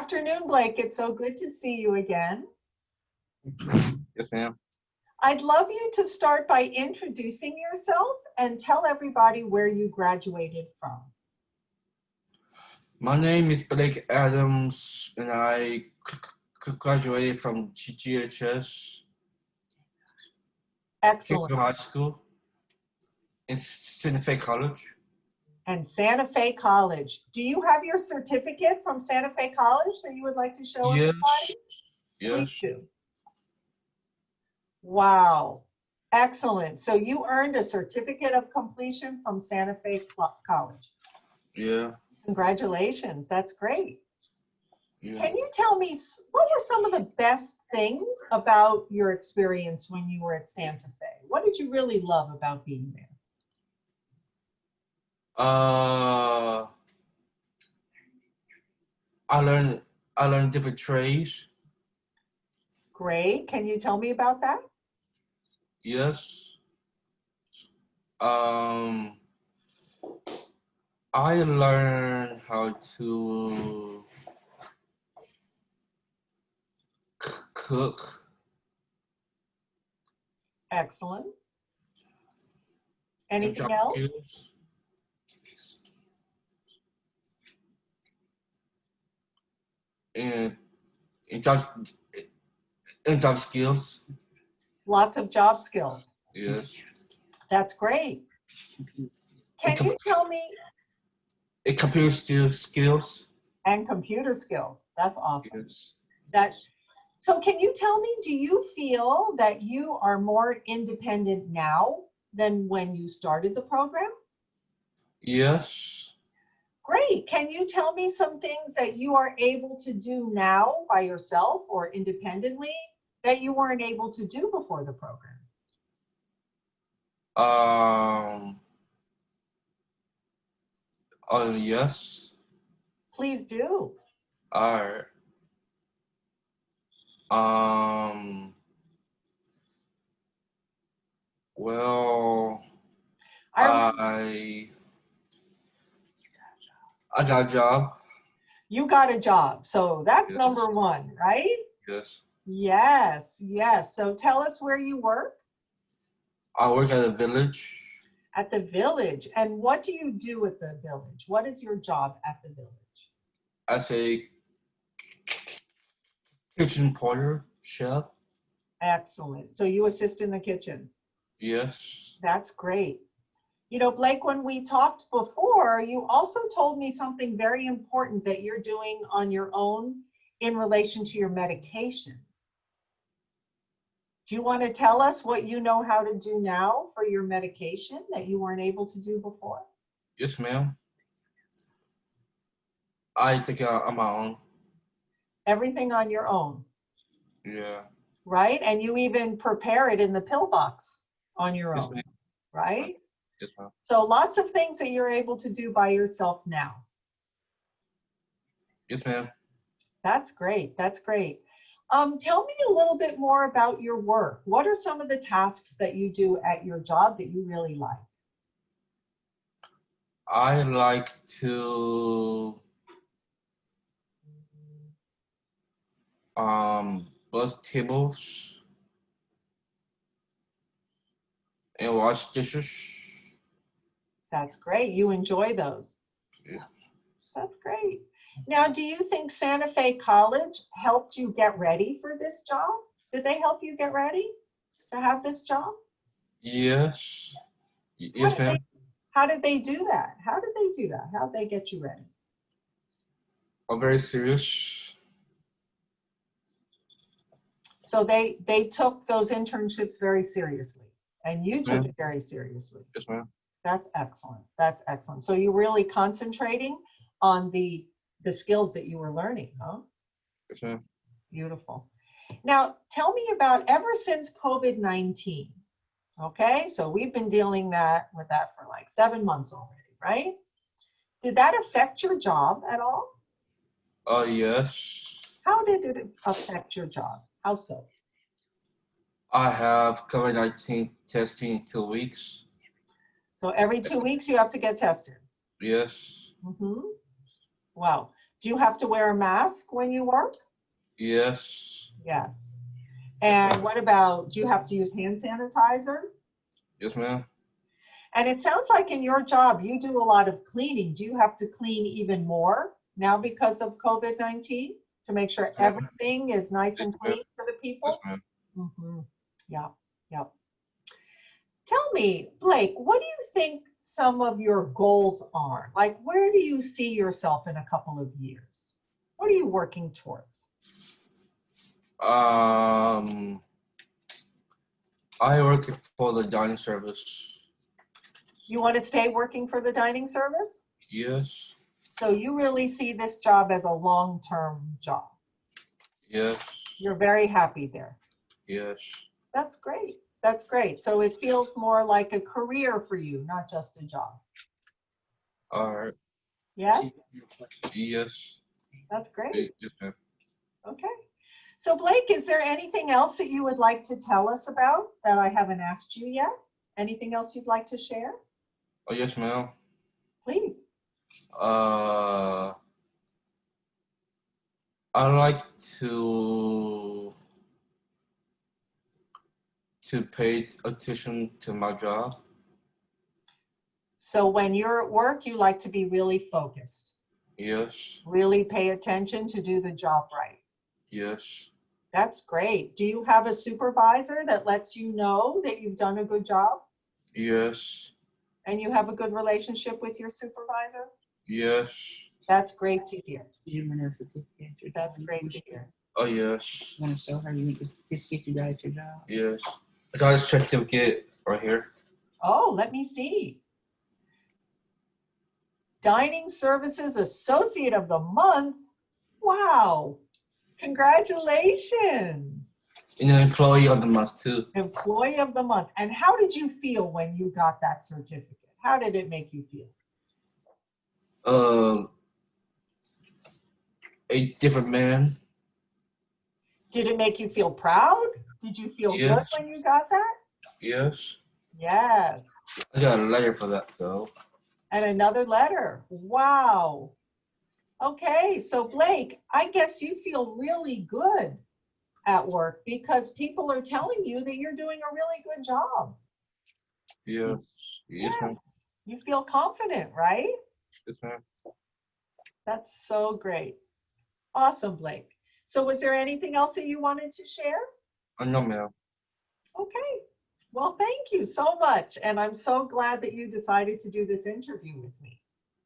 Afternoon, Blake. It's so good to see you again. Yes, ma'am. I'd love you to start by introducing yourself and tell everybody where you graduated from. My name is Blake Adams, and I graduated from GHS Excellent. Technical High School in Santa Fe College. And Santa Fe College. Do you have your certificate from Santa Fe College that you would like to show Yes, everybody? yes, Please do. Wow. Excellent. So you earned a certificate of completion from Santa Fe College. yeah, Congratulations. That's great. yeah. Can you tell me what were some of the best things about your experience when you were at Santa Fe? What did you really love about being there? Uh, I learned I learned different trades. Great. Can you tell me about that? Yes. Um, I learned how to cook Excellent. and Anything job else? skills and and job and job skills. Lots of job skills. Yes. That's great. And, Can you tell me, computer skills. and computer skills. That's awesome. Yes. So can you tell me, do you feel that you are more independent now than when you started the program? Yes. Great. Can you tell me some things that you are able to do now by yourself or independently that you weren't able to do before the program? Um. Oh yes. Please do. Alright. Um. Well, I, I I got a job. you got a job. So that's Yes. number one, right? Yes. Yes, yes. So tell us where you work. I work at a village At the village. And what do you do at the village? What is your job at the village? as a kitchen porter chef. Excellent. So you assist in the kitchen. Yes. That's great. You know, Blake, when we talked before, you also told me something very important that you're doing on your own in relation to your medication. Do you want to tell us what you know how to do now for your medication that you weren't able to do before? Yes, ma'am. I take it on my own. Everything on your own, Yeah. right? And you even prepare it in the pill box on your Yes, own, ma'am. right? Yes, ma'am. So lots of things that you're able to do by yourself now. Yes, ma'am. That's great. That's great. Tell me a little bit more about your work. What are some of the tasks that you do at your job that you really like? I like to bus tables and wash dishes. That's great. You enjoy those. Yeah. That's great. Now, do you think Santa Fe College helped you get ready for this job? Did they help you get ready to have this job? Yes. How Yes, did they, ma'am. how did they do that? How did they do that? How did they get you ready? I'm very serious. So they took those internships very seriously, and you took Ma'am. it very seriously. Yes, ma'am. That's excellent. That's excellent. So you're really concentrating on the skills that you were learning, huh? Yes, ma'am. Beautiful. Now, tell me about ever since COVID-19. Okay, so we've been dealing with that for like 7 months already, right? Did that affect your job at all? Yes. How did it affect your job? How so? I have COVID-19 testing in 2 weeks. So every 2 weeks you have to get tested. Yes. Mhm. Wow. Do you have to wear a mask when you work? Yes. Yes. And what about, do you have to use hand sanitizer? Yes, ma'am. And it sounds like in your job, you do a lot of cleaning. Do you have to clean even more now because of COVID-19 to make sure everything is nice and clean for the Yes, people? ma'am. Mm-hmm. Yeah, yeah. Tell me, Blake, what do you think some of your goals are? Like, where do you see yourself in a couple of years? What are you working towards? I work for the dining service. You want to stay working for the dining service? Yes. So you really see this job as a long-term job. Yes. You're very happy there. Yes. That's great. That's great. So it feels more like a career for you, not just a job. All right. Yes? Yes. That's great. Yes, ma'am. Okay. So Blake, is there anything else that you would like to tell us about that I haven't asked you yet? Anything else you'd like to share? Oh, yes, ma'am. Please. I like to pay attention to my job. So when you're at work, you like to be really focused, Yes. really pay attention to do the job right. Yes. That's great. Do you have a supervisor that lets you know that you've done a good job Yes. and you have a good relationship with your supervisor? Yes. That's great to hear. You want a certificate? That's great to hear. Oh, yes. Want to show her you the certificate you got at your job? Yes. I got a certificate right here. Oh, let me see. Dining Services Associate of the Month. Wow. Congratulations. And an employee of the month too. Employee of the Month. And how did you feel when you got that certificate? How did it make you feel? A different man. Did it make you feel proud? Did you feel good Yes. when you got that? Yes. Yes. I got a letter for that though. And another letter. Wow. Okay, so Blake, I guess you feel really good at work because people are telling you that you're doing a really good job. Yes. Yes, ma'am. Yes. You feel confident, right? Yes, ma'am. That's so great. Awesome, Blake. So was there anything else that you wanted to share? No, ma'am. Okay. Well, thank you so much. And I'm so glad that you decided to do this interview with me.